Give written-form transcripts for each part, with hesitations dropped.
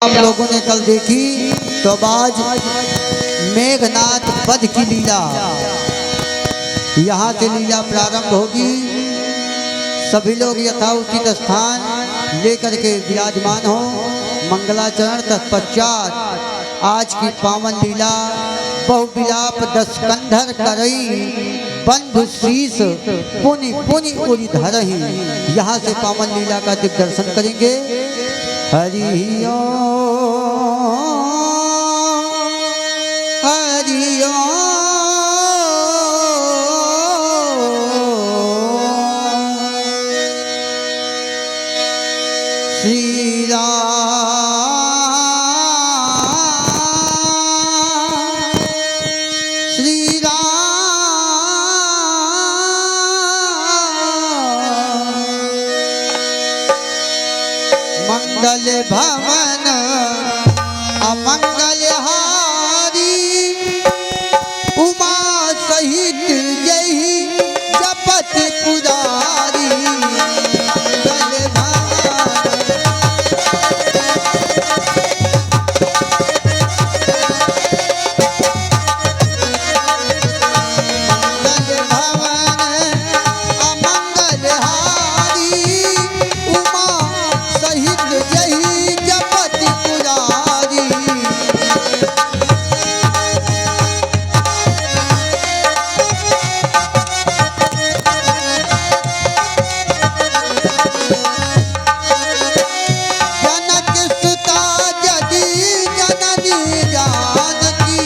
आप लोगों ने कल देखी तो आज मेघनाथ वध की लीला, यहाँ से लीला प्रारंभ होगी। सभी लोग यथाउचित स्थान लेकर के विराजमान हो। मंगलाचरण तत्पश्चात आज की पावन लीला बहुविलाप दस कंधर करई बंधु शीस पुनि पुनि उरि धरहि, यहाँ से पावन लीला का दिव्य दर्शन करेंगे। हरि ओम हरि ओम श्री राम श्री राम मंगल भवन अमंगल हारी उमा सहित जही जपत पुरारी। मंगल भवन मंगल भवन अमंगल हारी उमा सहित जही जपत पुरारी। जनक सुता जदि जननी जानकी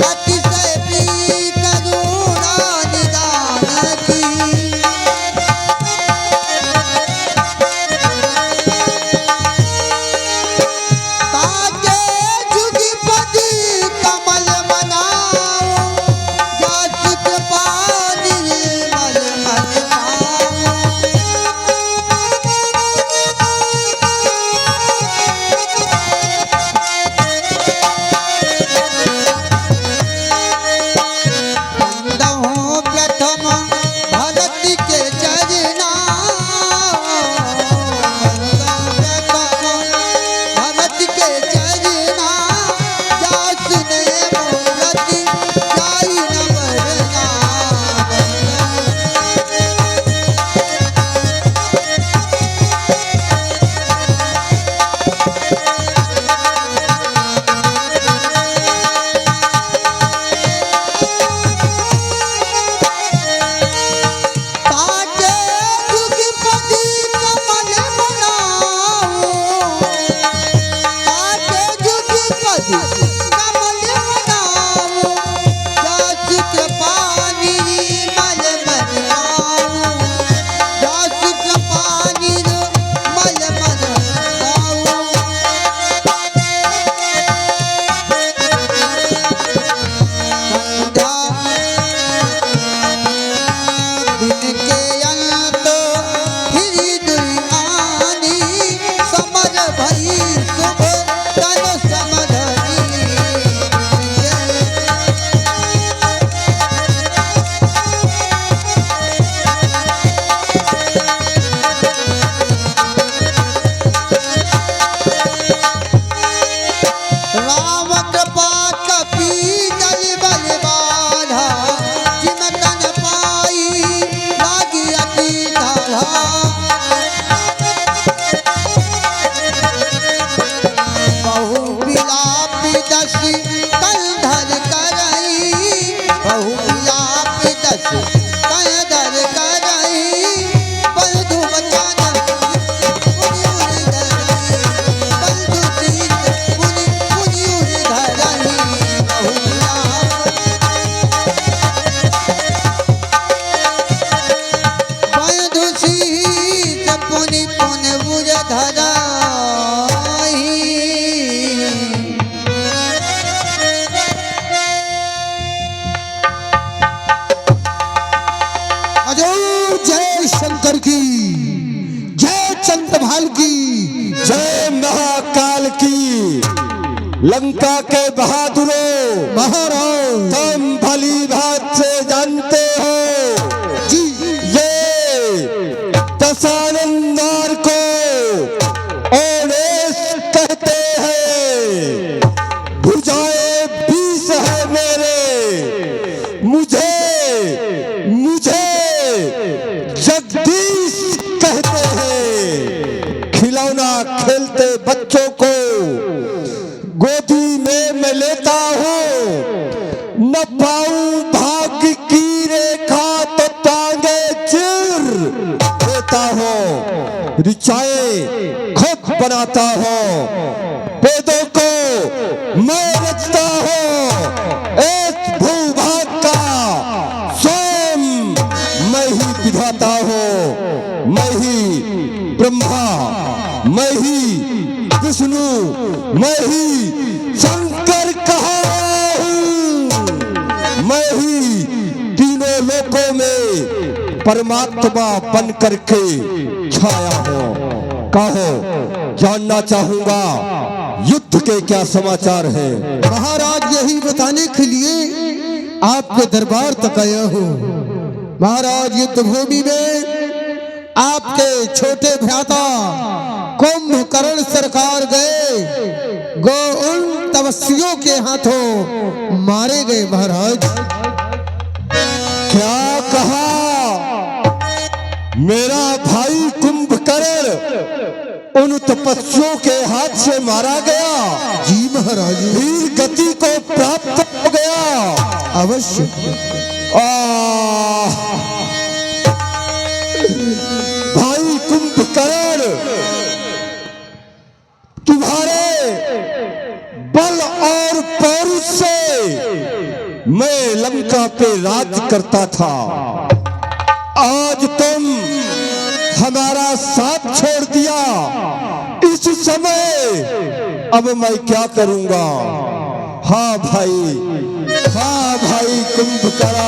अतिशय प्रिय करुणा निदान की। ताके जुगपति कमल मनाओ जासु कृपा निर्मल मन भाओ। बंदहु प्रथम भरत के चरना प्रथम भरत के चरना जासु ने मूरति जाई न बरना। ताके जुगपति कमल मनाओ ताके जुगपति कमल मनाओ जासु कृपा निर्मल मन भाओ। जासु कृपा निर्मल मन भाओ। दिन के अंत फिर दुर्आनी समर भई शुभ तन समधनी। राम कृपा कपि दल बल बाधा चिमतन पाई लागी अति धारा। बहु विलाप दस कंधर करई बहु विलाप दस कंधर करई बंधु बचन पुनि उरि धरई बंधु शीस पुनि पुनि उरि धरई। बहु विलाप बंधु शीस पुनि पुनि उरि धरई। अजय जय शंकर की जय चंद्रभाल की जय महाकाल की। लंका के बहादुरों महाराज तुम भली भांति से जानते हो जी ये दशानंदार को ओनेस कहते हैं, भुजाएं 20 है मेरे, मुझे मुझे जगदीश कहते हैं। खिलौना खेलते बच्चों को गोदी में मैं लेता हूँ, न पाऊं भाग्य की रेखा तो टांगे चिर देता हूँ, ऋचाएं खुद बनाता हूँ, वेदों को मैं रचता हूँ, एक भूभाग का स्वयं मैं ही विधाता हूँ। मैं ही ब्रह्मा, मैं ही विष्णु, मैं ही शंकर कहा हूँ, मैं ही तीनों लोकों में परमात्मा बन करके छाया हूँ। कहो, जानना चाहूंगा युद्ध के क्या समाचार है। महाराज यही बताने के लिए आपके दरबार तक आया हूँ। महाराज युद्ध भूमि में आपके छोटे भ्राता कुंभकर्ण सरकार गए, गो उन तपस्वियों के हाथों मारे गए। महाराज क्या कहा? मेरा भाई कुंभकर्ण उन तपस्वियों के हाथ से मारा गया? जी महाराज, वीर गति को प्राप्त हो गया। अवश्य। भाई कुंभकर्ण, तुम्हारे बल और पौरुष से मैं लंका पे राज करता था। आज तुम हमारा साथ छोड़ दिया। इस समय अब मैं क्या करूंगा? हाँ भाई कुंभकर्ण।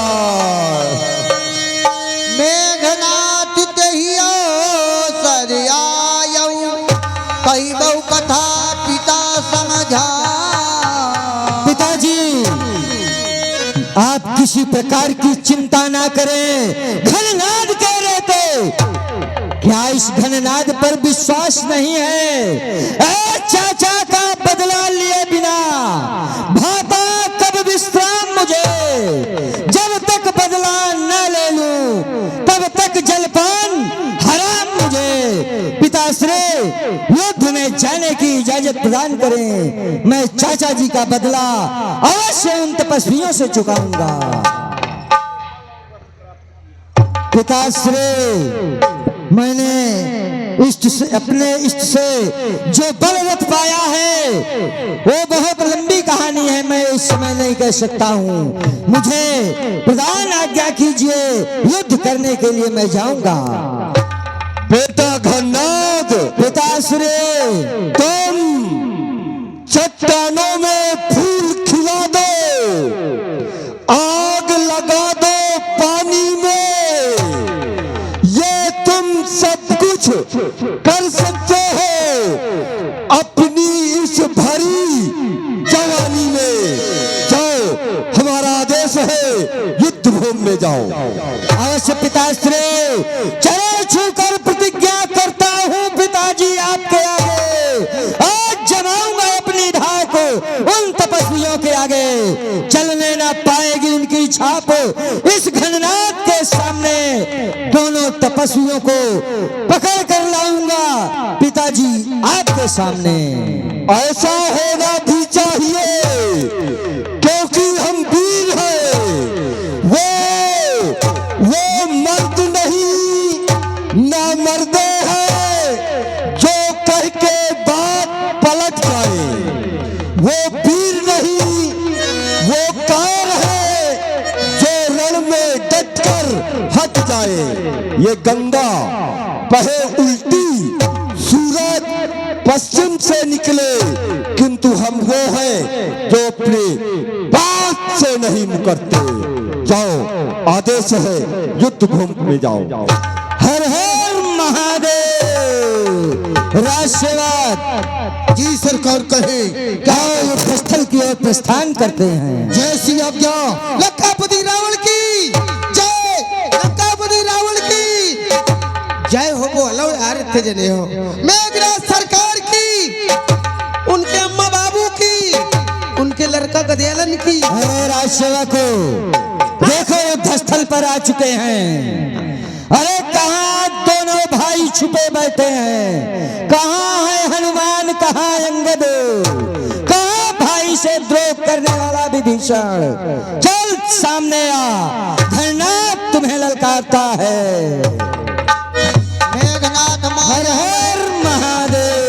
मेघनाथ दहियो सरियायऊ कही बहु कथा पिता समझा। पिताजी, आप किसी प्रकार की चिंता ना करें। घननाद कह रहे थे, क्या इस घननाद पर विश्वास नहीं है? चाचा का बदला लिए बिना भाता कब विश्राम मुझे? जब तक बदला न ले लूं तब तक जलपान हराम मुझे। पिताश्री, युद्ध में जाने की इजाजत प्रदान करें। मैं चाचा जी का बदला अवश्य उन तपस्वियों से चुकाऊंगा। पिताश्री, मैंने अपने इष्ट से जो बलवत पाया है वो बहुत लंबी कहानी है, मैं इस समय नहीं कह सकता हूँ। मुझे प्रदान आज्ञा कीजिए, युद्ध करने के लिए मैं जाऊंगा। बेटा घननाद, पिताश्री, तुम चट्टानों में फूल खिला दो, आग लगा दो पानी में, ये तुम सब कुछ कर सकते हो अपनी इस भरी जवानी में। जाओ, हमारा आदेश है, युद्ध भूमि में जाओ। अवश्य पिताश्री, चरण छूकर प्रतिज्ञा करता हूँ पिताजी आपके आगे। आज जमाऊंगा अपनी धाक उन तपस्वियों के आगे, चलने ना पाएगी उनकी छाप। इस घननाद के सामने दोनों तपस्वियों को पकड़ कर लाऊंगा पिताजी आपके सामने। ऐसा होना भी चाहिए, क्योंकि हम वीर हैं। वो मर्द नहीं, ना मर्दे हैं जो कह के बात पलट जाए। वो वीर नहीं, वो कायर है जो रण में डट कर हट जाए। ये गंगा बहे उल्टी, सूरज पश्चिम से निकले, किंतु हम वो हैं जो अपने बात से नहीं मुकरते। जाओ, आदेश है, युद्ध भूमि में जाओ। हर हर महादेव। राष्ट्रवाद जी सरकार कहे। क्या युद्ध स्थल की ओर प्रस्थान करते हैं। जैसी आज्ञा। लंकापति रावण की जय, लंकापति रावण की जय हो। बोलो यार, इतने जने हो। मेघराज सरकार की, उनके गर्दन की। अरे राजसेवक देखो युद्ध स्थल पर आ चुके हैं। अरे कहाँ दोनों भाई छुपे बैठे हैं? कहाँ है हनुमान, कहाँ अंगद, कहाँ भाई से द्रोह करने वाला विभीषण? चल सामने आ, धरनाथ तुम्हें ललकारता है। मेघनाथ हर हर महादेव।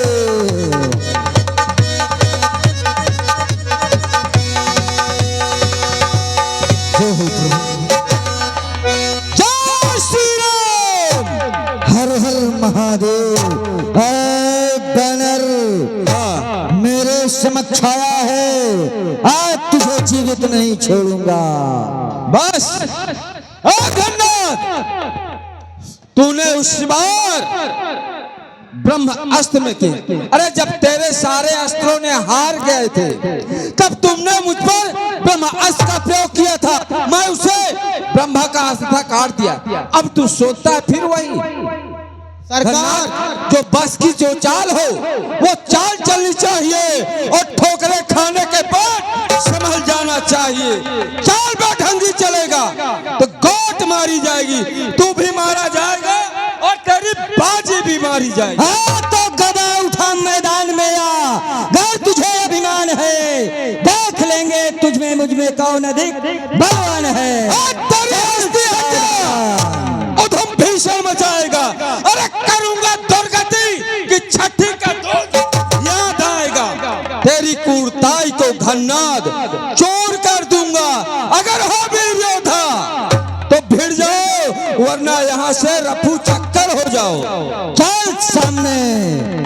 जय हो प्रभु, जय श्री राम। हर हर महादेव। ऐ बैनर मेरे समक्ष आया है, आज तुझे जीवित नहीं छोड़ूंगा। बस गन्नाथ, तूने उस बार ब्रह्म अस्त्र में की। अरे जब तेरे सारे अस्त्रों ने हार गए थे, तब तुमने मुझ पर ब्रह्म अस्त्र का प्रयोग किया था। मैं उसे ब्रह्मा का अस्त्र था काट दिया। अब तू सोचता है फिर वही सरकार। जो बस की जो चाल हो वो चाल चलनी चाहिए, और ठोकरे खाने के बाद संभल जाना चाहिए। चाल बैठंगी चलेगा तो गोट मारी जाएगी, तू भी मारा जाएगा और तेरी बाजी भी मारी जाएगी। हाँ तो गदा उठा मैदान में आ, अगर तुझे अभिमान है देख लेंगे तुझ में मुझ में कौन अधिक बलवान है। उधम भीषण मचाएगा। अरे करूंगा दुर्गति कि छठी का दोष याद आएगा। तेरी क्रूरताई को घन्नाद चोर कर दूंगा। अगर हो वीर योद्धा तो भिड़ जाओ, वरना यहाँ से रफू चक्कर हो जाओ। चल सामने,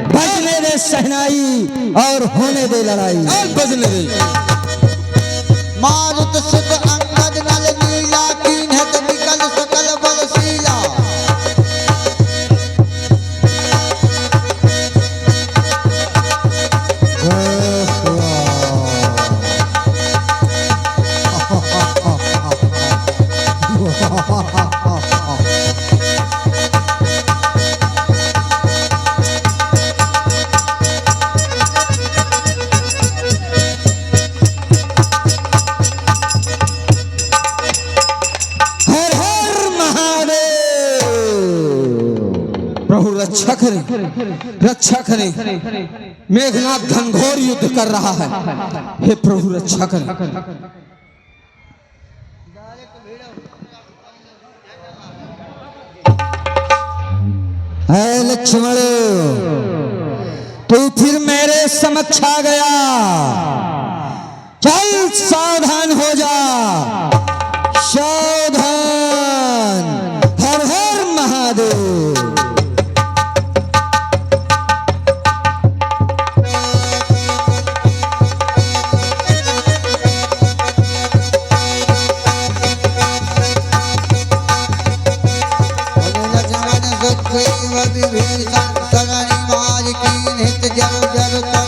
बजने दे शहनाई और होने दे लड़ाई। चल बजने दे। मारुत सुत अंगद नल नीला, कीन्हत विकल सकल बलशीला। हर हर महादेव। प्रभु रक्षा करें, रक्षा करें। मेघनाथ घनघोर युद्ध कर रहा है। हे प्रभु रक्षा करें। है लक्ष्मण, तू फिर मेरे समक्ष आ गया। चल सावधान हो जा, सावधान। हर हर महादेव। लक्ष्मण सुग्रीव विभीषण शरणि मार कीन्हित जल जल तन।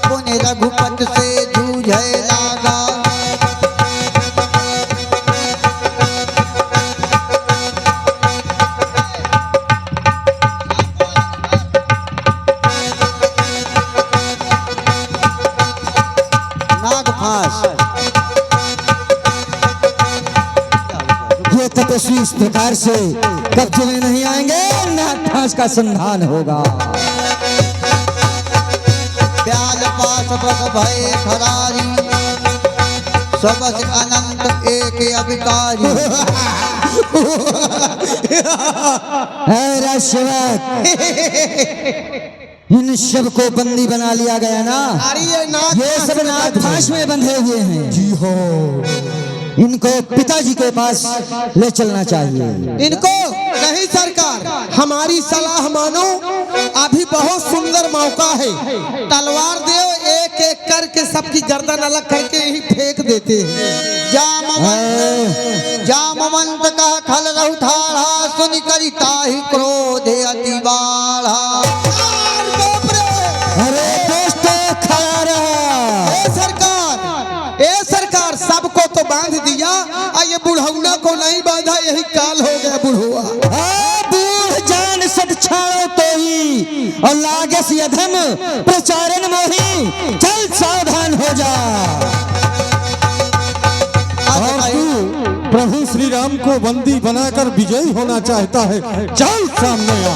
पुण्य रघुपत से जूझे लागा। नागफास। ये तपस्वी इस प्रकार से कब्जे में नहीं आएंगे, नागफास का संधान होगा। ब्याल पास बस भय खरारी, सबस अनंत एक अभिकारी। है राजसेवक, इन सब को बंदी बना लिया गया ना। ये सब नागफास में बंधे हुए हैं। जी हो। इनको पिताजी के पास ले चलना चाहिए। इनको नहीं सरकार, हमारी सलाह मानो, अभी बहुत सुंदर मौका है। तलवार दो, एक एक करके सबकी गर्दन अलग करके ही फेंक देते हैं। जामवंत का खल रहु ठाढ़ा, सुन करी ताहि क्रोधे अति बाढ़ा। अरे दोस्तों खड़ा रहा। ए सरकार सबको तो बांध दिया, ये बुढ़ौना को नहीं बांधा, यही काल हो गया बुढ़ुआ। बूढ़ जान सद छाड़ो तो ही और लागे से अधम प्रचारण मोही, चल सावधान हो जा। प्रभु श्री राम को बंदी बनाकर विजयी होना चाहता है, चल सामने आ।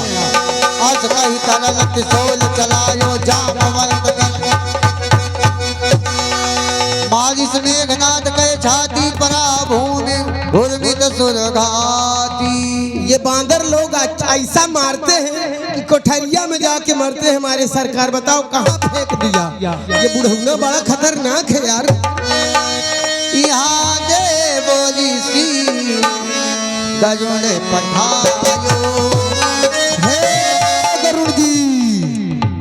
अस कही तरल त्रिशूल चलायो जामवंत मारिस मेघनाद के छाती परा भूमि घुर्मित सुरघाती। ये बांदर लोग ऐसा मारते हैं कि कोठरिया में जाके मरते हैं। हमारे सरकार बताओ कहाँ फेंक दिया। ये बुढ़ौना बड़ा खतरनाक है यार। यहाँ दे बोली सी गरुड़ पठायो। गरुड़ जी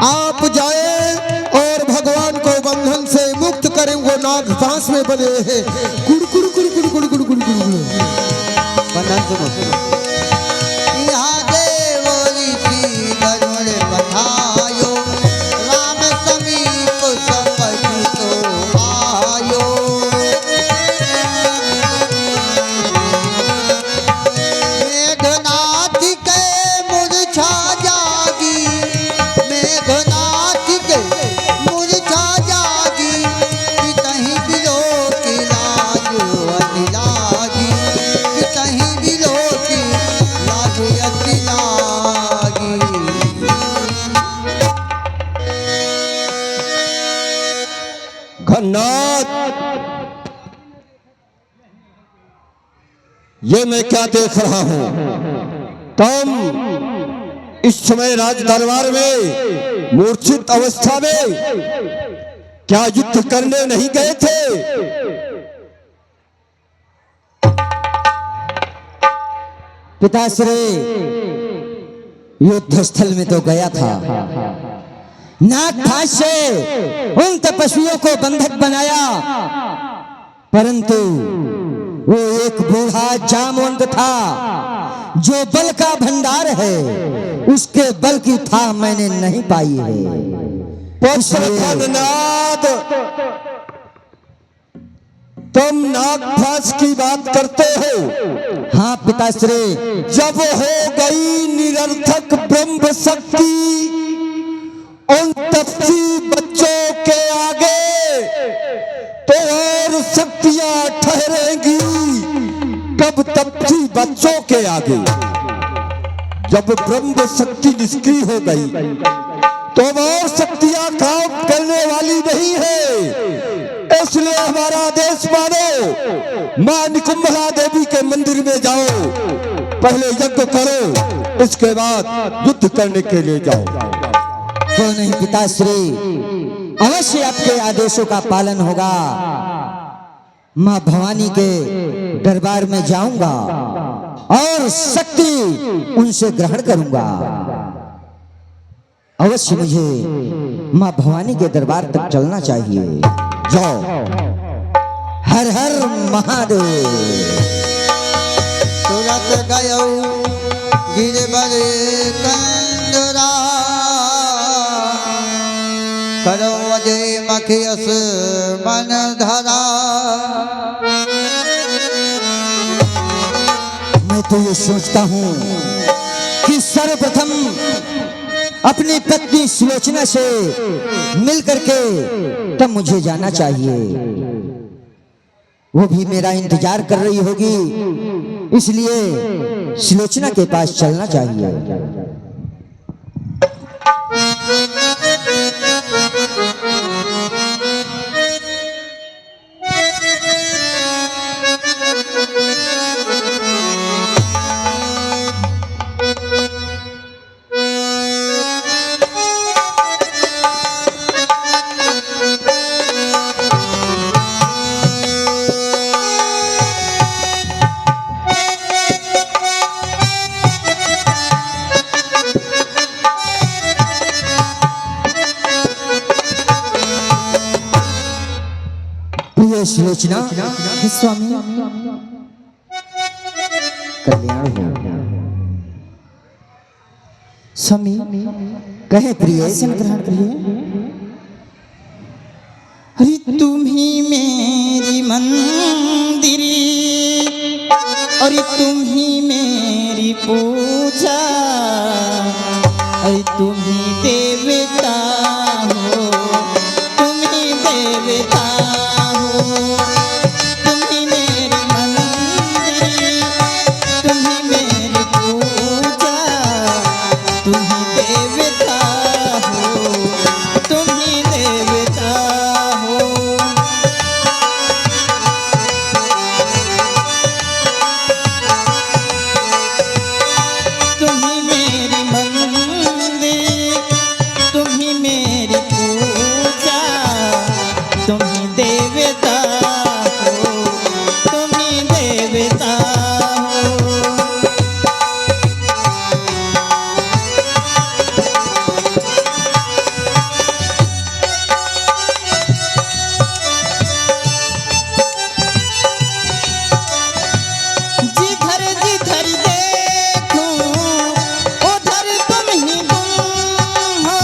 आप जाए और भगवान को बंधन से मुक्त करें। वो नाग सांस में बने हैं। कुड़ कुड़ कुड़ कुड़ कुड़ कुड़ कुड़ कुड़ बंधन सुनो। यहाँ दे बोली सी गरुड़ पठायो, राम समीप सपति तो आयो। मेघनाथ के मूर्छा जागी, मेघनाथ के मूर्छा जागी, पितहि बिलो की लाज अति लागी, पितहि बिलो की लाज अति लागी। घननाथ, ये मैं क्या देख रहा हूं? तुम इस समय राज दरबार में मूर्छित अवस्था में क्या युद्ध करने नहीं गए थे? पिताश्री युद्ध स्थल में तो गया था, नागपाश से उन तपस्वियों को बंधक बनाया, परंतु वो एक बूढ़ा जामवंत था जो बल का भंडार है, उसके बल की था मैंने नहीं पाई है। घननाथ, तुम नागपाश की बात करते हो? हाँ पिताश्री। जब हो गई निरर्थक ब्रह्म शक्ति उन तपसी बच्चों के आगे, तो और शक्तियां ठहरेंगी कब तपसी बच्चों के आगे? जब ब्रह्म शक्ति निष्क्रिय हो गई तो और शक्तियां काम करने वाली नहीं है। इसलिए हमारा आदेश मानो, मां निकुंभला देवी के मंदिर में जाओ, पहले यज्ञ करो, इसके बाद युद्ध करने के लिए जाओ। क्यों नहीं पिताश्री, अवश्य आपके आदेशों का पालन होगा। मां भवानी के दरबार में जाऊंगा और शक्ति उनसे ग्रहण करूंगा। अवश्य मुझे मां भवानी के दरबार तक चलना चाहिए। जाओ। हर हर महादेव। तुरत गयो गिरबर कंदरा, करो अजय मखियस मन धरा। मैं तो ये सोचता हूँ कि सर्वप्रथम अपनी पत्नी सुलोचना से मिल करके तब मुझे जाना चाहिए। वो भी मेरा इंतजार कर रही होगी, इसलिए सुलोचना के पास चलना चाहिए। सुलोचना। हे स्वामी, कल्याण हो। स्वामी कहे प्रिय। आसन ग्रहण करिए। अरे तुम ही मेरी मंदिरी, अरे तुम ही मेरी पूजा, अरे तुम ही देवता हो, तुम ही देवता हो। तुम ही मेरी मंदिरी, तुम ही मेरी पूजा, तुम ही देवता हो, तुम ही देवता हो। तुम ही मेरी मंदिर, तुम ही मेरी पूजा, तुम ही देवता हो, तुम ही देवता हो। जिधर जिधर देखूं उधर तुम ही तुम हो।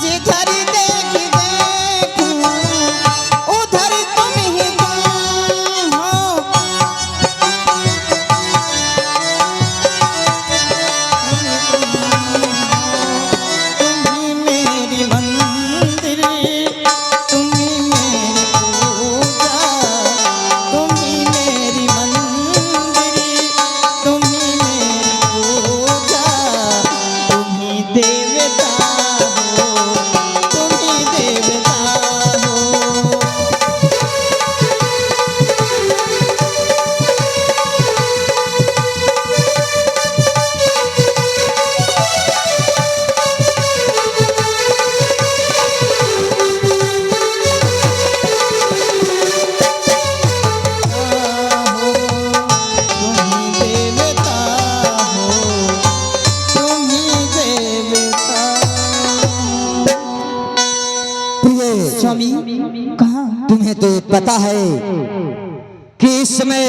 जिधर देखूं उधर तुम ही तुम हो। तुम ही मेरी मंदिर, तुम ही मेरी पूजा, तुम ही मेरी मंदिर, तुम ही मेरी पूजा, तुम ही देवता हो, तुम ही देवता हो। तुम ही देवता हो, तुम ही देवता हो। प्रिय स्वामी कहाँ? तुम्हें तो ये पता है कि इस समय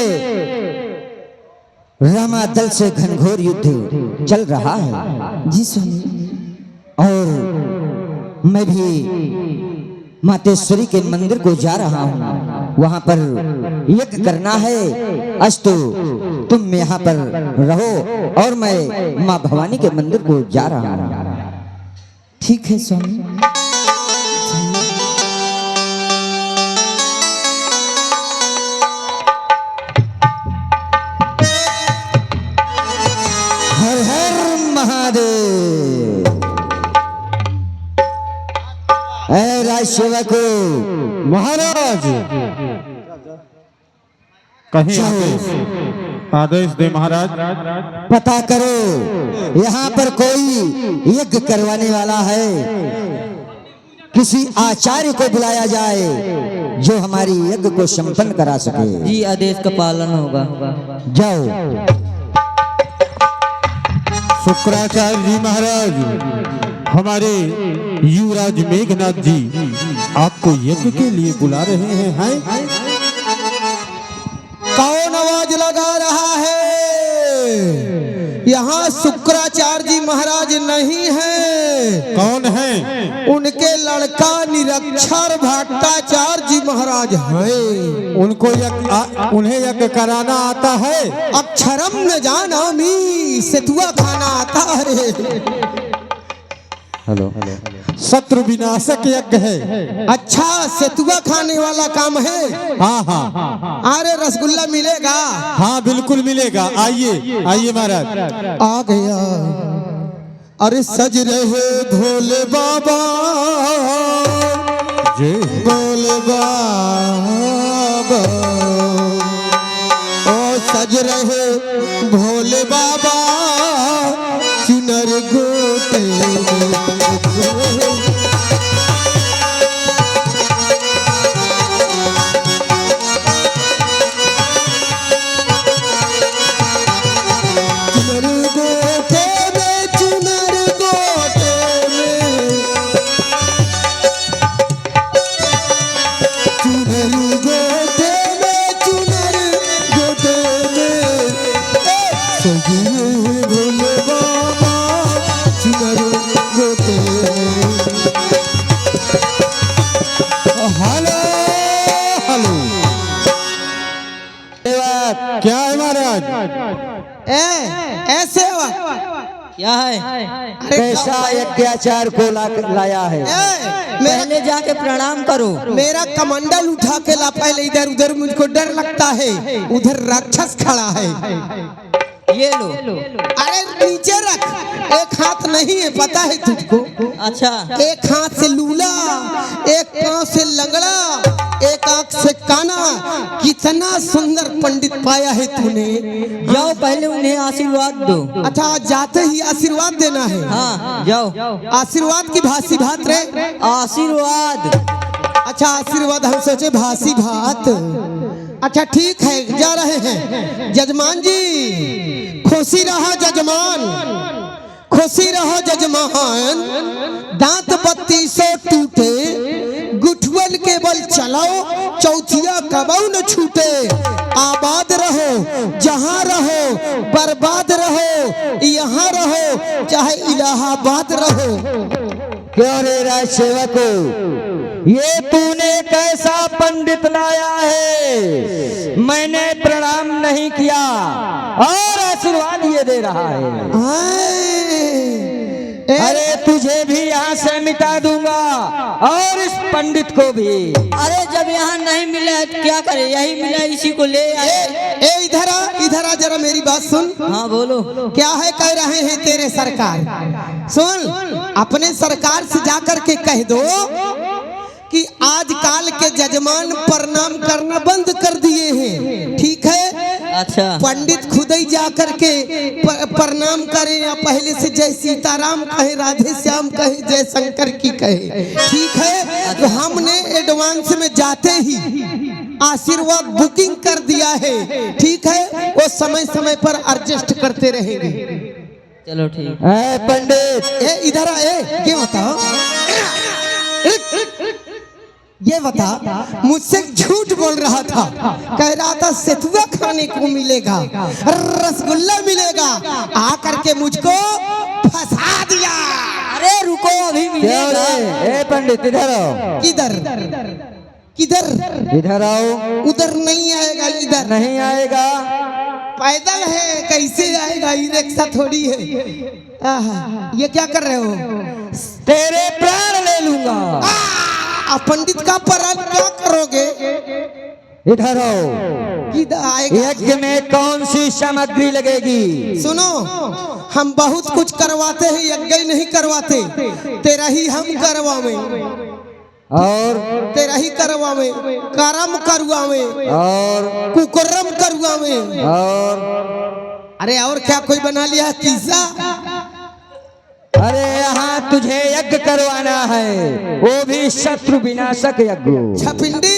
रामा दल से घनघोर युद्ध चल रहा है जी स्वामी। और मैं भी मातेश्वरी के मंदिर को जा रहा हूँ। वहां पर यज्ञ करना है। अस्तु तुम यहाँ पर रहो और मैं माँ भवानी के मंदिर को जा रहा हूँ। ठीक है स्वामी। हर हर महादेव। ऐ राज सेवक महाराज कहीं आदेश दे महाराज। पता करो यहाँ पर कोई यज्ञ करवाने वाला है। किसी आचार्य को बुलाया जाए जो हमारी यज्ञ को संपन्न करा सके। जी आदेश का पालन होगा। जाओ। शुक्राचार्य जी महाराज, हमारे युवराज मेघनाथ जी आपको यज्ञ के लिए बुला रहे हैं। कौन आवाज लगा रहा है? यहाँ शुक्राचार्य जी महाराज नहीं है। कौन है? उनके लड़का निरक्षर भट्टाचार्य जी महाराज हैं। उनको उन्हें यज्ञ कराना आता है। अक्षरम न जानामि, सेतुआ खाना आता है। हेलो। शत्रु विनाशक यज्ञ है। अच्छा, सेतुआ खाने वाला काम है। हाँ हाँ अरे रसगुल्ला मिलेगा? हाँ बिल्कुल मिलेगा। आइए आइए महाराज। आ गया। अरे सज रहे भोले बाबा, जय भोले बाबा, ओ सज रहे भोले बाबा, चुनर गोटे चुनर गोटे में चुनर गोटे मेघनाथ, ऐसे हुआ क्या है? अरे कैसा अत्याचार को लाया है? मेरा पहले जाके प्रणाम करो। मेरा कमंडल उठा के ला, पहले इधर उधर मुझको डर लगता है, उधर राक्षस खड़ा है। ये लो। अरे नीचे रख, एक हाथ नहीं है पता है तुझको, अच्छा, एक हाथ से लूला, एक पांव से लंगड़ा, एक आंख से काना। कितना सुंदर पंडित पाया है तूने। जाओ पहले उन्हें आशीर्वाद दो। अच्छा आज जाते ही आशीर्वाद देना है। हाँ जाओ। आशीर्वाद की भासी भात रे। आशीर्वाद। अच्छा आशीर्वाद, हम सोचे भासी भात। अच्छा ठीक है, जा रहे हैं। जजमान जी खुशी रहो जजमान, खुशी रहो जजमान। दांत बत्ती से टूटे, गुठवल के बल चलाओ, चौथिया कबऊ न छूटे। आबाद रहो जहाँ रहो, बर्बाद रहो यहाँ रहो, चाहे इलाहाबाद रहो। क्यों रे राज सेवको, ये तूने कैसा पंडित लाया है? मैंने प्रणाम नहीं किया और आशीर्वाद ये दे रहा है। अरे तुझे भी यहाँ से मिटा दूंगा और इस पंडित को भी। अरे जब यहाँ नहीं मिला है तो क्या करे, यही मिला इसी को ले आए। इधर आ जरा मेरी बात सुन। हाँ बोलो। क्या है कह रहे हैं तेरे सरकार? सुन, अपने सरकार से जाकर के कह दो कि आजकल के जजमान प्रणाम करना बंद कर दिए हैं, ठीक है? अच्छा, पंडित खुद ही जाकर के प्रणाम करें, या पहले से जय सीताराम कहे, राधे श्याम कहे, जय शंकर की कहे, ठीक है? तो हमने एडवांस में जाते ही आशीर्वाद बुकिंग कर दिया है, ठीक है? वो समय समय पर एडजस्ट करते रहेंगे। चलो ठीक। पंडित इधर आ, ये बताओ, ये बता, मुझसे झूठ बोल रहा था, कह रहा था सेतुआ खाने को मिलेगा, रसगुल्ला मिलेगा, आकर के मुझको फंसा दिया। अरे रुको, अभी मिलेगा। ए पंडित इधर आओ। किधर किधर? इधर आओ। उधर नहीं आएगा, इधर नहीं आएगा। पैदल है, कैसे आएगा? ई रिक्शा थोड़ी है। ये क्या कर रहे हो? तेरे प्राण ले लूंगा। पंडित का प्राण क्या करोगे? इधर आओ। किधर आएगा? यज्ञ में कौन सी सामग्री लगेगी? सुनो, हम बहुत कुछ करवाते हैं, यज्ञ नहीं करवाते। तेरा ही हम करवावे, और तेरा ही करवावे, करम करवावे, और कुकरम करवावे। और अरे और क्या कोई बना लिया किस्सा? अरे यहाँ तुझे यज्ञ करवाना है, वो भी शत्रु विनाशक यज्ञ। छपिंडी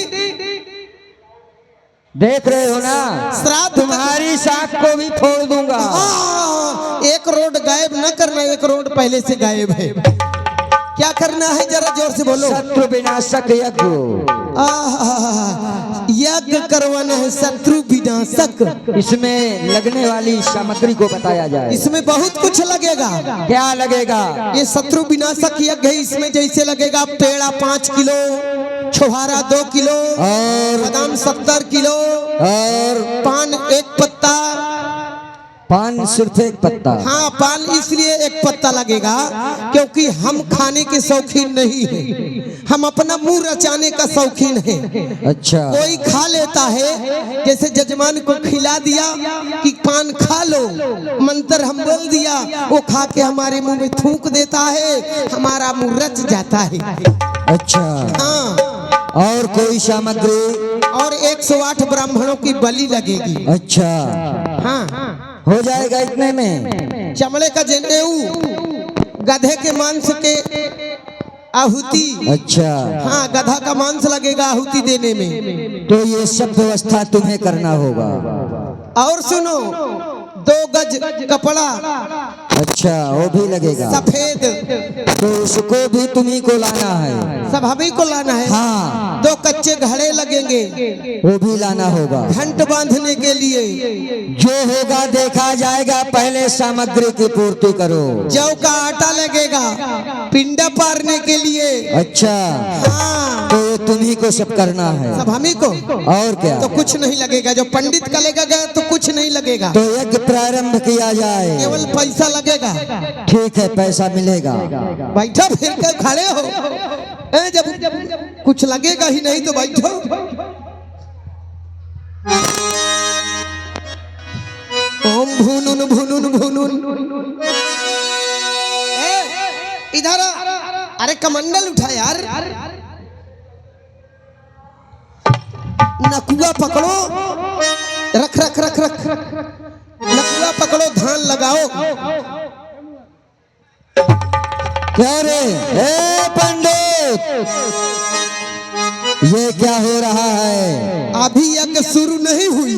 देख रहे हो ना? श्राद्ध तुम्हारी साख को भी फोड़ दूंगा। एक रोड गायब न करना, एक रोड पहले से गायब है। क्या करना है जरा जोर से बोलो। शत्रु विनाशक यज्ञ। यज्ञ करवाना है शत्रु विनाशक। इसमें लगने वाली सामग्री को बताया जाए। इसमें बहुत कुछ लगेगा। क्या लगेगा? ये शत्रु विनाशक यज्ञ है। इसमें जैसे लगेगा पेड़ा 5 किलो, छुहारा 2 किलो, और बादाम 70 किलो, और पान 1 पत्ता। पान सिर्फ एक पत्ता? हाँ, पान इसलिए 1 पत्ता लगेगा क्योंकि हम खाने के शौकीन नहीं हैं, हम अपना मुंह रचाने का शौकीन हैं। अच्छा। कोई खा लेता है, जैसे जजमान को खिला दिया कि पान खा लो, मंत्र हम बोल दिया, वो खा के हमारे मुंह में थूक देता है, हमारा मुंह रच जाता है। अच्छा। हाँ। और कोई सामग्री? और 108 ब्राह्मणों की बलि लगेगी। अच्छा। हाँ, हो जाएगा इतने में? चमड़े का जनेऊ, गधे के मांस के आहुति। अच्छा। हाँ, गधा का मांस लगेगा आहुति देने में। तो ये सब व्यवस्था तुम्हें करना होगा। और सुनो, 2 गज कपड़ा अच्छा, वो भी लगेगा। सफेद, तो उसको भी तुम्ही को लाना है। सब हमें को लाना है। हाँ। 2 कच्चे घड़े लगेंगे, वो भी लाना होगा। घंट बांधने के लिए। जो होगा देखा जाएगा, पहले सामग्री की पूर्ति करो। जौ का आटा लगेगा पिंडा पारने के लिए। अच्छा। हाँ। तो ये तुम्ही को सब करना है। सब हम ही को। और क्या? तो कुछ नहीं लगेगा, जो पंडित का लगेगा तो कुछ नहीं लगेगा, तो यज्ञ प्रारंभ किया जाए। केवल पैसा लगेगा। ठीक है, पैसा मिलेगा। बैठो, फिर के खड़े हो। जब कुछ लगेगा ही नहीं तो बैठो। ओम भुनुन भुनुन भुनुन। इधर अरे कमंडल उठा यार। नकुआ पकड़ो, रख रख रख रख नकुआ पकड़ो, धान लगाओ। क्या रे ए पंडित, ये क्या हो रहा है? अभी यज्ञ शुरू नहीं हुई,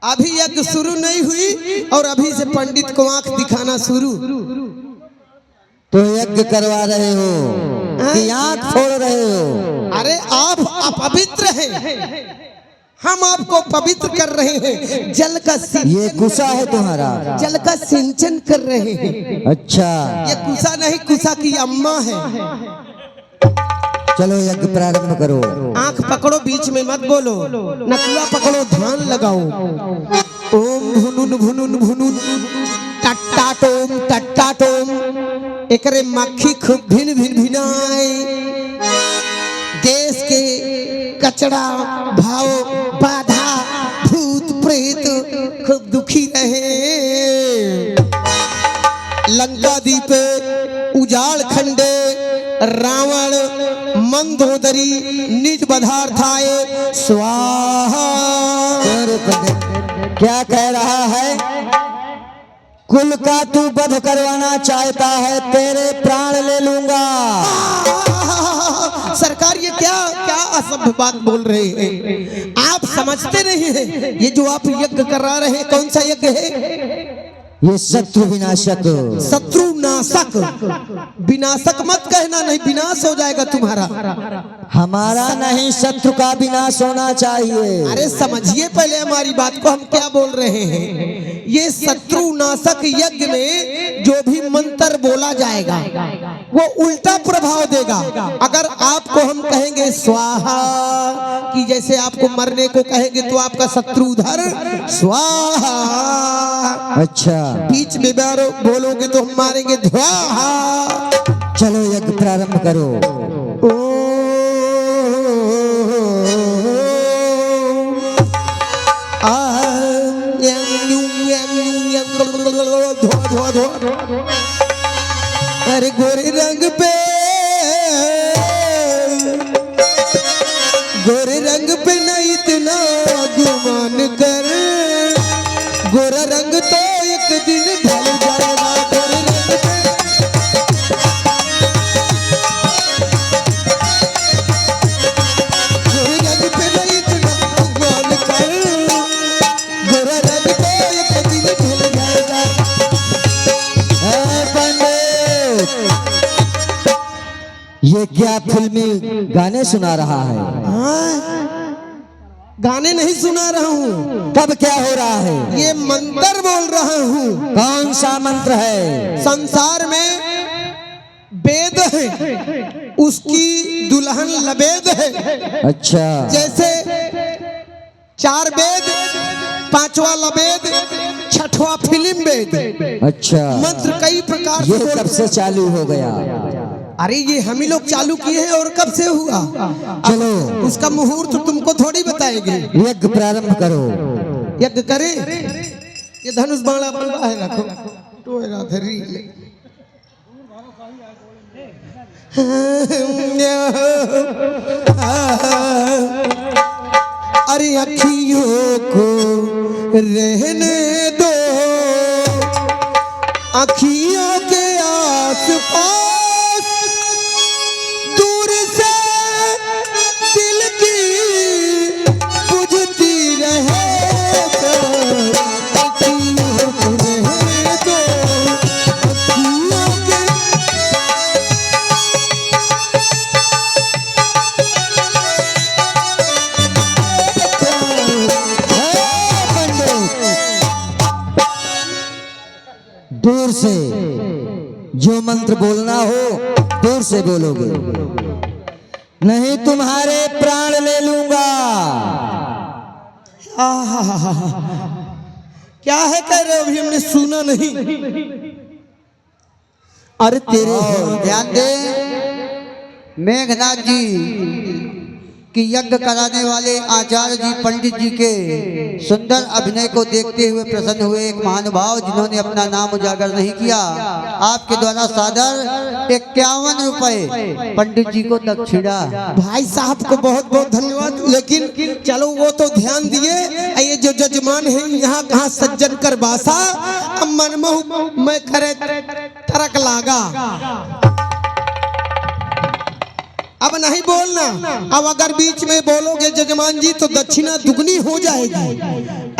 अभी यज्ञ शुरू नहीं हुई और अभी से पंडित को आंख दिखाना शुरू। तो यज्ञ करवा रहे हो कि आंख फोड़ रहे हो? अरे आप अपवित्र हैं, हम आपको पवित्र कर रहे हैं। जल का ये कुसा है तुम्हारा? जल का सिंचन कर रहे हैं। अच्छा, ये कुसा नहीं, कुसा की अम्मा है। चलो यज्ञ प्रारंभ करो। आंख पकड़ो, बीच में मत बोलो। नकुआ पकड़ो, ध्यान लगाओ। ओम भुनुन भुनुन भुनुन टट्टाटोम टट्टाटोम। एकरे मक्खी खूब भिन भिन भिनाए, देश के कचड़ा भाव बाधा भूत प्रेत खूब दुखी रहे। लंका दीपे उजाड़ खंडे रावण मंदोदरी निज बधार्थाए स्वाहा। क्या कह रहा है? कुल का तू वध करवाना चाहता है, तेरे प्राण ले लूंगा। सरकार ये क्या क्या असभ्य बात बोल रहे हैं? आप समझते नहीं हैं, ये जो आप यज्ञ करा रहे हैं कौन सा यज्ञ है? ये शत्रु विनाशक। शत्रु नाशक। विनाशक मत कहना, नहीं विनाश हो जाएगा तुम्हारा। हमारा नहीं, शत्रु का विनाश होना चाहिए। अरे समझिए पहले हमारी बात को, हम क्या बोल रहे हैं। ये शत्रु नाशक यज्ञ में जो भी मंत्र बोला जाएगा वो उल्टा प्रभाव देगा। अगर आपको हम कहेंगे स्वाहा, कि जैसे आपको मरने को कहेंगे तो आपका शत्रु उधर स्वाहा। अच्छा, बीच में बोलोगे तो हम मारेंगे ध्वाहा। चलो यज्ञ प्रारंभ करो। अरे गोरे रंग पे, गोरे रंग पे नहीं इतना गुमान कर। गोरा रंग तो एक दिन ढल जाएगा। गोरे रंग पे, गोरे रंग पे नहीं इतना गुमान कर। गोरा रंग तो एक दिन ढल जाएगा। पंडित, ये क्या फिल्मी गाने सुना रहा है? हाँ, गाने नहीं सुना रहा हूँ। तब क्या हो रहा है? ये मंत्र बोल रहा हूँ। कौन सा मंत्र है? संसार में वेद है, उसकी दुल्हन लबेद है। अच्छा, जैसे 4 वेद, 5वां लबेद, 6वां फिल्म वेद। अच्छा, मंत्र कई प्रकार ये से कब से चालू हो गया? अरे ये हम ही लोग चालू किए हैं। और कब से हुआ? चलो उसका मुहूर्त तुमको थोड़ी बताएंगे। यज्ञ प्रारंभ करो। यज्ञ करें। ये धनुष बाण अपन बाहर रखो, तो राधरी अरे अखियों को रहने दो, अखियों के आस-पास दूर से दिल की बुझती रहे। अखियों को रहने दो, अखियों के दूर से जो मंत्र बोलना हो दूर से बोलोगे। नहीं तुम्हारे प्राण ले लूंगा। क्या है कह रहे हो? अभी हमने सुना नहीं। अरे तेरे ध्यान दे, मेघनाथ जी कि यज्ञ कराने वाले आचार्य जी पंडित जी के सुंदर अभिनय को देखते हुए प्रसन्न हुए एक महानुभाव जिन्होंने अपना नाम उजागर नहीं किया, आपके द्वारा सादर 51 रुपए पंडित जी को दक्षिणा। भाई साहब को बहुत बहुत धन्यवाद। लेकिन चलो वो तो ध्यान दिए, ये जो जजमान है यहाँ कहाँ सज्जन कर बासा, अब मनमोह मैं करे तरक लागा। अब नहीं बोलना, अब अगर बीच में बोलोगे जजमान जी तो दक्षिणा दुगनी हो जाएगी,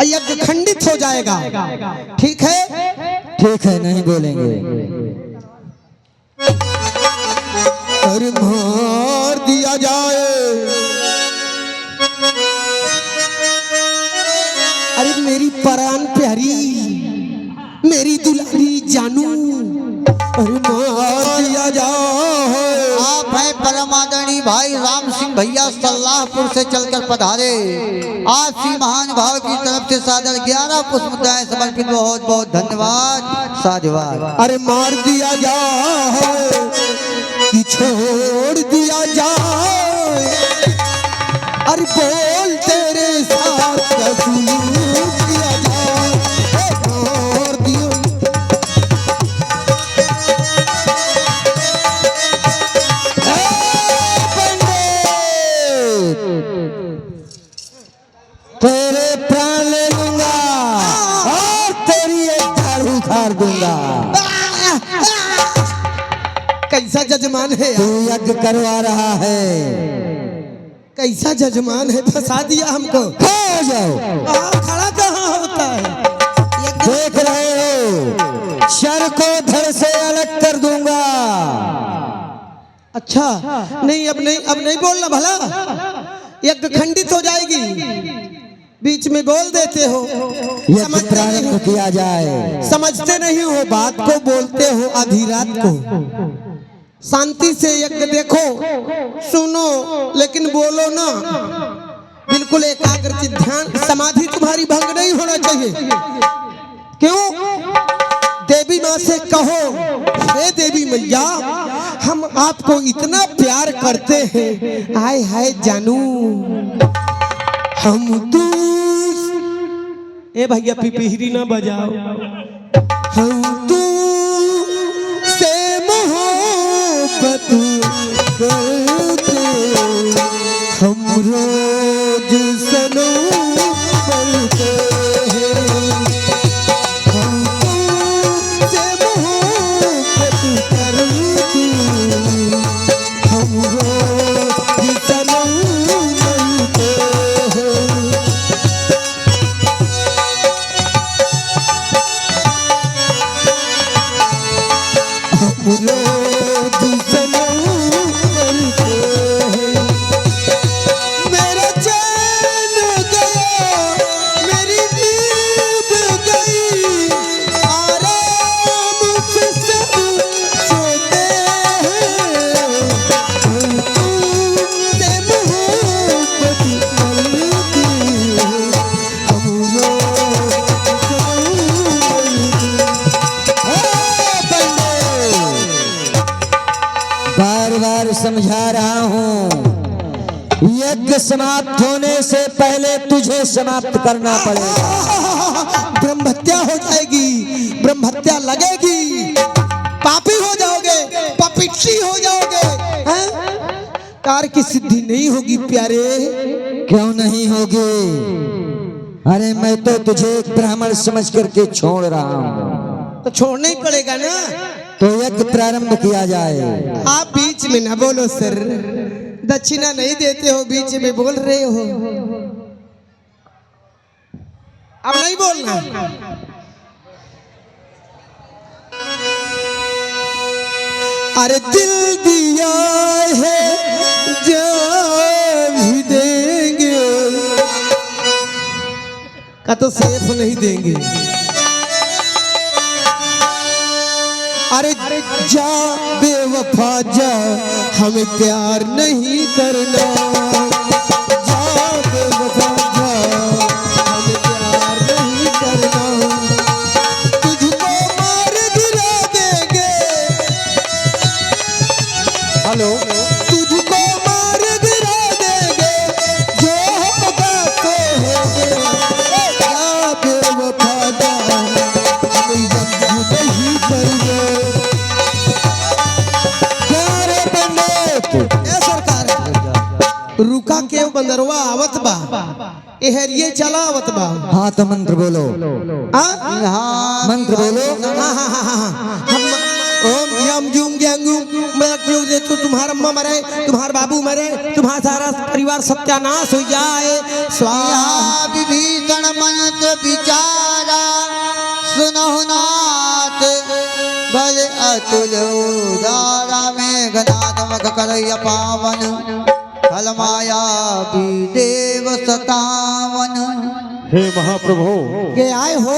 यज्ञ खंडित हो जाएगा। ठीक है? ठीक है, नहीं बोलेंगे। अरे मार दिया जाए। अरे मेरी परान प्यारी, मेरी दुलारी जानू, अरे मार दिया जाए। आप हैं परम आदरणीय भाई राम सिंह भैया सल्लाहपुर से चलकर पधारे। आप सी महान भाव की तरफ से सादर 11 पुष्पमुद्राएं समर्पित, बहुत बहुत धन्यवाद, साधुवाद। अरे मार दिया जाए कि छोड़ दिया जाए, अरे बोल तेरे साथ क्या सुलूक किया जाए, मार दिया। तेरे प्राण ले लूंगा और तेरी एक झाड़ू उखाड़ दूंगा। कैसा जजमान है तू यार? यज्ञ करवा रहा है, कैसा जजमान है? फंसा दिया हमको। खा जाओ। खड़ा कहाँ होता है? देख रहे हो, शर को धड़ से अलग कर दूंगा। अच्छा नहीं, अब नहीं बोलना भला, यज्ञ खंडित हो जाएगी। बीच में बोल देते हो, यज्ञ प्रारंभ किया जाए। समझते नहीं हो बात को, बोलते हो आधी रात को। शांति से यज्ञ देखो, सुनो, लेकिन बोलो ना। बिल्कुल एकाग्रचित ध्यान, समाधि तुम्हारी भंग नहीं होना चाहिए। क्यों? देवी माँ से कहो, हे देवी मैया, हम आपको इतना प्यार करते हैं, आय हाय जानू, हम तू। ए भैया पिपहिरी ना बजाओ। हम तू से मोहब्बत करते, हम रोज सनम पढ़ते हैं। हम तू से मोहब्बत करते, हम रोज सनम पढ़ते हैं। रोज सनम बनते हैं। मेरा चैन गया, मेरी नींद गई, आराम से सब सोते हैं। हम तुमसे मोहब्बत करते हैं, हम रोज बार बार समझा रहा हूँ, यज्ञ समाप्त होने से पहले तुझे समाप्त करना पड़ेगा। ब्रह्महत्या हो जाएगी, ब्रह्महत्या लगेगी, पापी हो जाओगे, पपिट्ठी हो जाओगे, हैं? कार की सिद्धि नहीं होगी प्यारे। क्यों नहीं होगी? अरे मैं तो तुझे एक ब्राह्मण समझ करके छोड़ रहा हूँ। तो छोड़ना ही पड़ेगा ना। तो यज्ञ प्रारंभ किया जाए। आप बीच में ना बोलो सर, दक्षिणा नहीं देते हो, बीच में बोल रहे हो। अब नहीं बोलना। अरे दिल दिया है जान भी देंगे, का तो सेफ नहीं देंगे। अरे जा बेवफा बेवफा जा हमें प्यार नहीं करना, जा बेवफा जा हमें प्यार नहीं करना, तुझको मार गिरा देंगे, हेलो तुझको मार गिरा देंगे, जो होगा तो होगा, जा बेवफा जा हमें यम नहीं करना। ए सरकार रुका के बंदरवा आवत बा, एहरिए चला आवत बा। हाँ तो मंत्र बोलो, हाँ मंत्र बोलो। हम ओम यम जुम ग्यांगुम मैं क्यों दे तो तुम्हारा अम्मा मरे, तुम्हारा बाबू मरे, तुम्हारा सारा परिवार सत्यानाश हो जाए, स्वाहा। या विभीषण मंत्र विचारा सुनो नाथ बल अतुल उदारा मेघनाथ मख करय पावन फल माया भी देव सतावन। हे महाप्रभु, के आए हो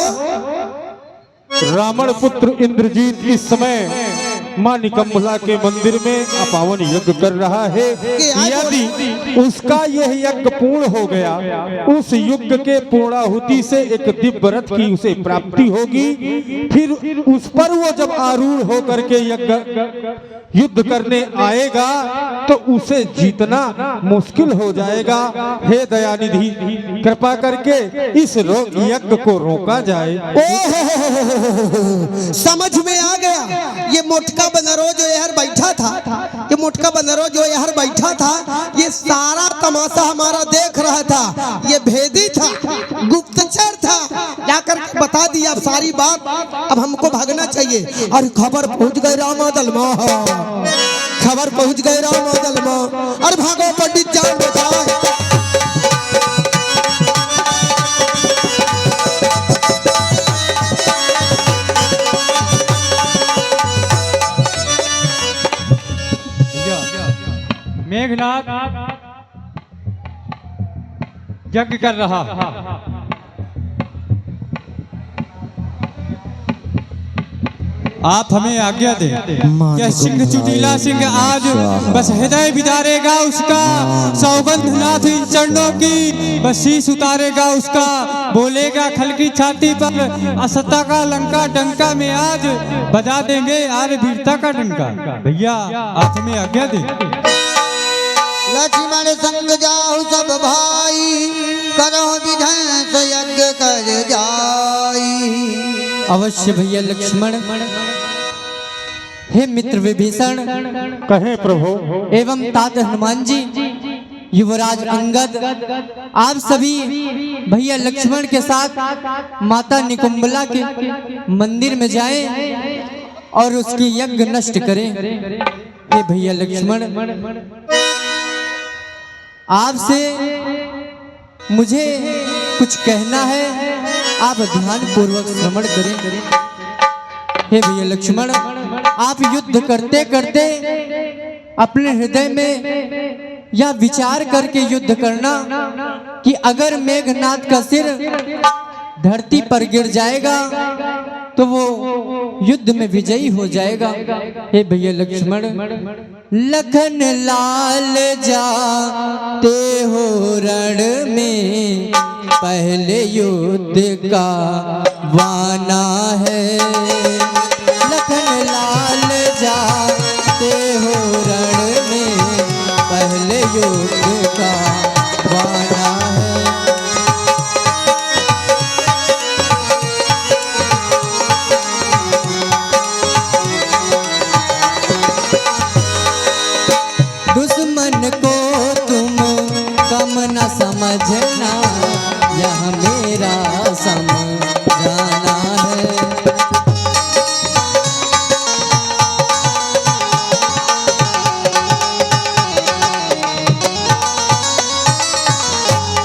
रावण पुत्र इंद्रजीत इस समय मां निकम्भला के मंदिर में अपावन यज्ञ कर रहा है। यदि उसका यह यज्ञ पूर्ण हो गया, उस यज्ञ के पूर्णाहुति से एक दिव्य रथ की उसे प्राप्ति होगी, फिर उस पर वो जब आरूढ़ होकर के युद्ध करने आएगा तो उसे जीतना मुश्किल हो जाएगा। हे दयानिधि, कृपा करके इस यज्ञ को रोका जाए। समझ में आ गया। ये मोटका बनरो जो यहर बैठा था, ये मोटका बनरो जो यहर बैठा था, ये सारा तमाशा हमारा देख रहा था। ये भेदी था, गुप्तचर था, जाकर के बता दिया अब सारी बात। अब हमको भागना चाहिए। और खबर पहुंच गई रामादल में, खबर पहुंच गई रामादल में। अरे भागो पंडित जान बचाओ। मेघनाथ यज्ञ कर रहा। आप हमें आज्ञा दें। यह सिंह चुटीला सिंह आज बस हृदय बिदारेगा उसका, सौगंध नाथ इन चरणों की बस शीश उतारेगा उसका। बोलेगा खल की छाती पर असत्ता का लंका डंका में आज बजा देंगे आर वीरता का डंका। भैया आप हमें आज्ञा दें। लक्ष्मण संग जाहु सब भाई, करो विध्वंस यज्ञ कर जाई। अवश्य भैया लक्ष्मण। हे मित्र विभीषण कहें प्रभु। एवं तात हनुमान जी, युवराज अंगद, आप सभी भैया लक्ष्मण के साथ माता निकुंभला के मंदिर में जाएं और उसकी यज्ञ नष्ट करें। हे भैया लक्ष्मण, आपसे मुझे कुछ कहना है, आप ध्यान पूर्वक श्रवण करें। हे भैया लक्ष्मण, आप युद्ध करते करते अपने हृदय में यह विचार करके युद्ध करना कि अगर मेघनाथ का सिर धरती पर गिर जाएगा तो वो युद्ध में विजयी हो जाएगा। हे भैया लक्ष्मण, लखन लाल जाते हो रण में, पहले युद्ध का वाना है। लखन लाल जाते हो रण में, पहले युद्ध का वाना है। दुश्मन को तुम कम न समझना, यह मेरा समझाना है।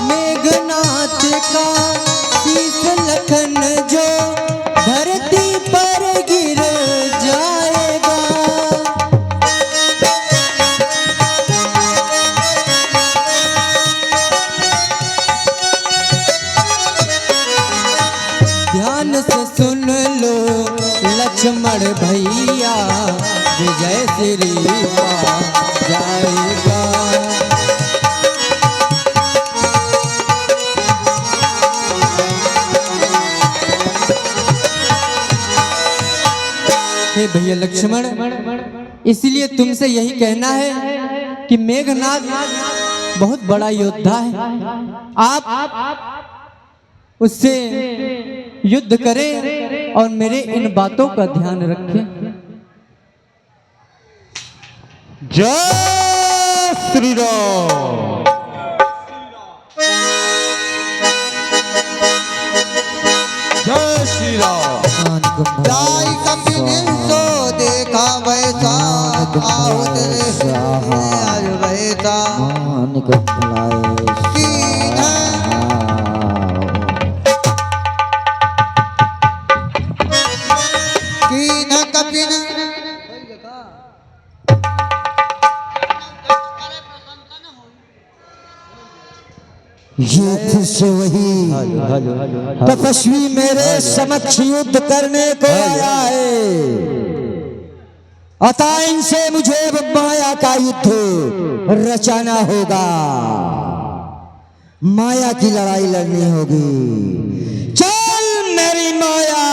मेघनाथ का शीश लखन जो धरती पर गिर जाएगा, ध्यान से सुन लो लक्ष्मण भैया, विजय श्री भैया लक्ष्मण, इसलिए तुमसे यही कहना है कि मेघनाद बहुत बड़ा योद्धा है। आप उससे युद्ध करें और मेरे इन बातों का ध्यान रखें। जय श्री राम। जय श्री राम। जाई कपिनिसो देखा वैसा आहुत रे वैसा कीन कीन कपिन ये फिर से वही तपस्वी मेरे समक्ष युद्ध करने को आया है। अतः इनसे मुझे अब माया का युद्ध रचाना होगा, माया की लड़ाई लड़नी होगी। चल मेरी माया,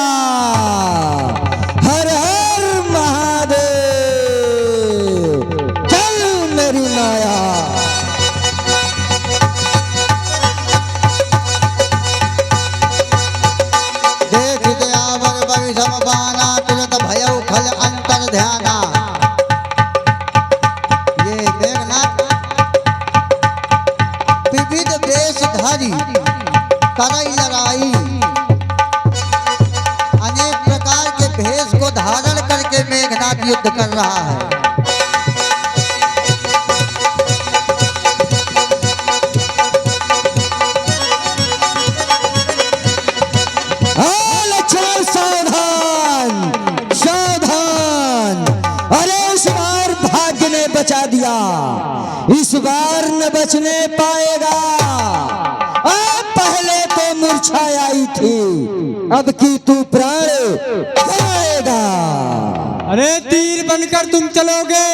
हर हर महादेव, चल मेरी माया। करई लड़ाई अनेक प्रकार के भेष को धारण करके मेघनाद युद्ध कर रहा है। लक्ष्मण सावधान सावधान। अरे इस बार भाग्य ने बचा दिया, इस बार न बचने पाएगा। पहले तो मूर्छा आई थी, अब की तू प्राण गवाएगा। अरे तीर बनकर तुम चलोगे,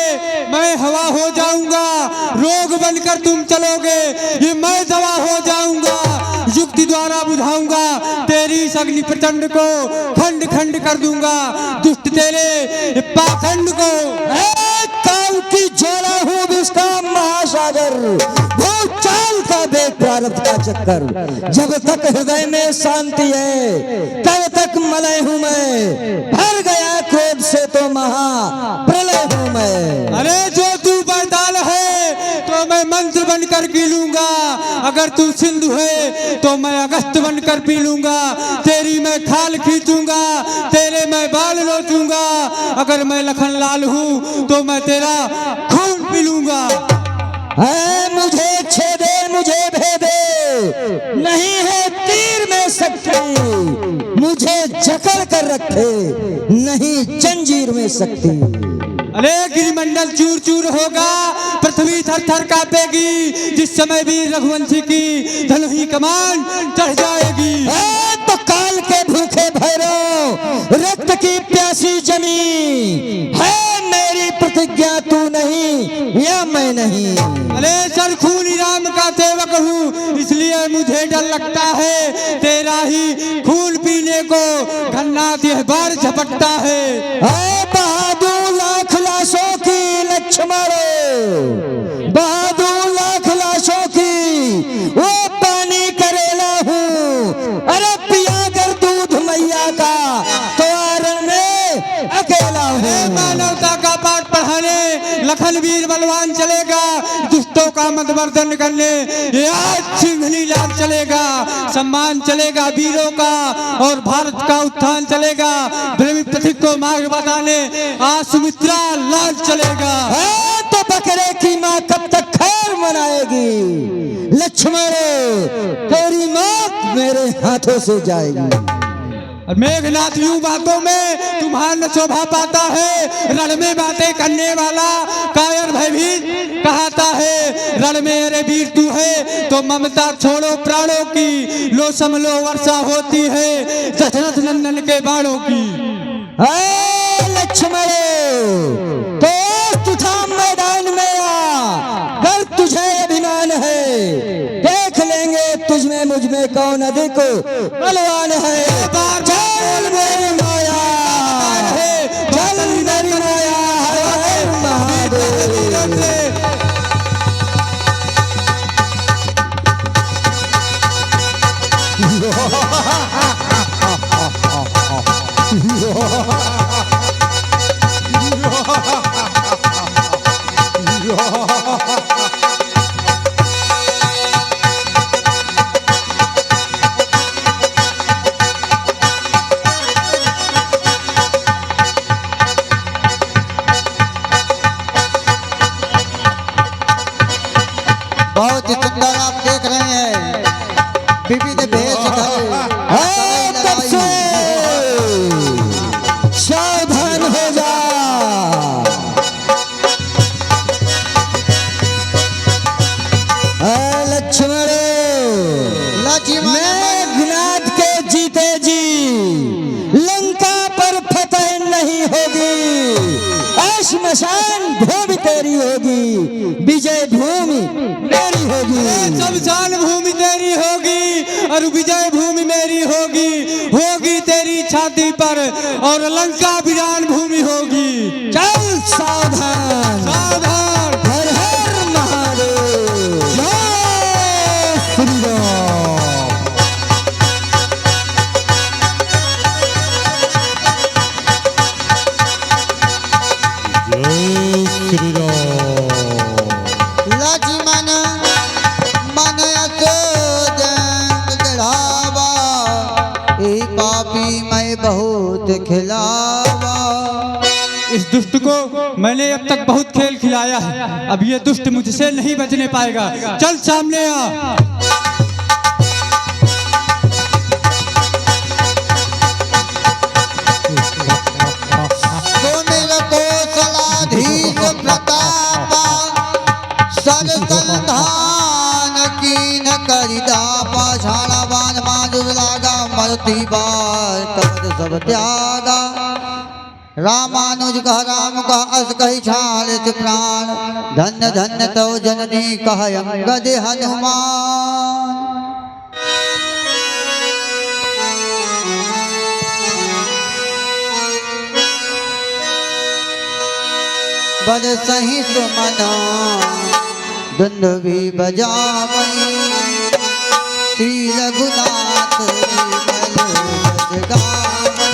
मैं हवा हो जाऊंगा। रोग बनकर तुम चलोगे, ये मैं दवा हो जाऊंगा। युक्ति द्वारा बुझाऊंगा तेरी इस अग्नि प्रचंड को, खंड खंड कर दूंगा दुष्ट तेरे पाखंड को। काम की ज्वाला हूँ विष्णु महासागर, भूचाल का बेग प्रारब्ध का चक्कर। जब तक हृदय में शांति है तब तक मलय हूँ मैं, भर गया क्रोध से तो महा प्रलय हूँ मैं। अरे जो तू वरदान है तो मैं मंत्र बनकर पी लूंगा, अगर तू सिंधु है तो मैं अगस्त बनकर पी लूंगा। तेरी मैं खाल खींचूंगा, तेरे मैं बाल नोचूंगा। अगर मैं लखन लाल हूँ तो मैं तेरा खून पी लूंगा। मुझे छेदे मुझे भेदे, नहीं है तीर में शक्ति। मुझे जकड़ कर रखे, नहीं जंजीर में शक्ति। अरे गिरिमंडल चूर चूर होगा, पृथ्वी थर थर कांपेगी। जिस समय भी रघुवंशी की धनुही कमान चढ़ जाएगी। तो काल के भूखे भैरव, रक्त की प्यासी जमी है मेरी प्रतिज्ञा, तू नहीं या मैं नहीं। अरे सर खूनी राम का सेवक हूँ, इसलिए मुझे डर लगता है। तेरा ही खून पीने को घन्नाथ यह बार झपटता है। बहादुर लाख लाशों की लक्ष्मण, बहादुर लाख लाशों की वो पानी करेला हूँ। अरे पिया कर दूध मैया का तो आरण में अकेला हूँ। मानवता का पाठ पढ़ाने लखन वीर बलवान चलेगा, दुष्टों का मदवर्धन करने ये आज सिंघनी लाल चलेगा। सम्मान चलेगा वीरों का और भारत का उत्थान चलेगा। प्रेमी पथिक को मार्ग बताने आज सुमित्रा लाल चलेगा। तो बकरे की माँ कब तक खैर मनाएगी? लक्ष्मण तेरी मौत मेरे हाथों से जाएगी। मेघनाथ यूं बातों में तुम्हारा न शोभा पाता है। रण में बातें करने वाला कायर भयभीत कहता है। रण में अरे वीर तू है तो ममता छोड़ो प्राणों की, लो समलो वर्षा होती है दशरथ नंदन के बाणों की। लक्ष्मण तो तुझा मैदान में आ, कर तुझे अभिमान है। देख लेंगे तुझ में मुझ में कौन अधिक बलवान है। चल मेरी माया, चल बहुत ही सुंदर आप देख रहे हैं विविध भेष तब से सावधान हो जा। लक्ष्मण मेघनाद के जीते जी लंका पर फतह नहीं होगी। श्मशान भूमि तेरी होगी, विजय भूमि मेरी होगी। शमशान भूमि तेरी होगी और विजय भूमि मेरी होगी। होगी तेरी छाती पर और लंका विरान भूमि होगी। चल सावधान सावधान। हर हर महादेव। जय श्री राम। जय श्री राम। लक्ष्मण मन चढ़ावा ए पापी मैं बहुत खिलावा। इस दुष्ट को मैंने अब तक बहुत खेल खिलाया है, अब ये दुष्ट मुझसे नहीं बचने पाएगा। चल सामने आ। सुमिर कौशलाधीश प्रतापा सरसंधान कीन करिदापा। झाड़ावान माधुर लागा मरती बार कपट सब त्यागा। रामानुज कह राम कह अस कही छालित प्राण। धन्य धन्य तव जननी कह अंगद हनुमान। बल सही सुमना दुंदुभी बजावई। श्री रघुनाथ विमल जस गावई।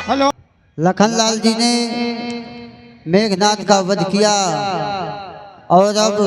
हेलो। लखनलाल जी ने मेघनाथ का वध किया और अब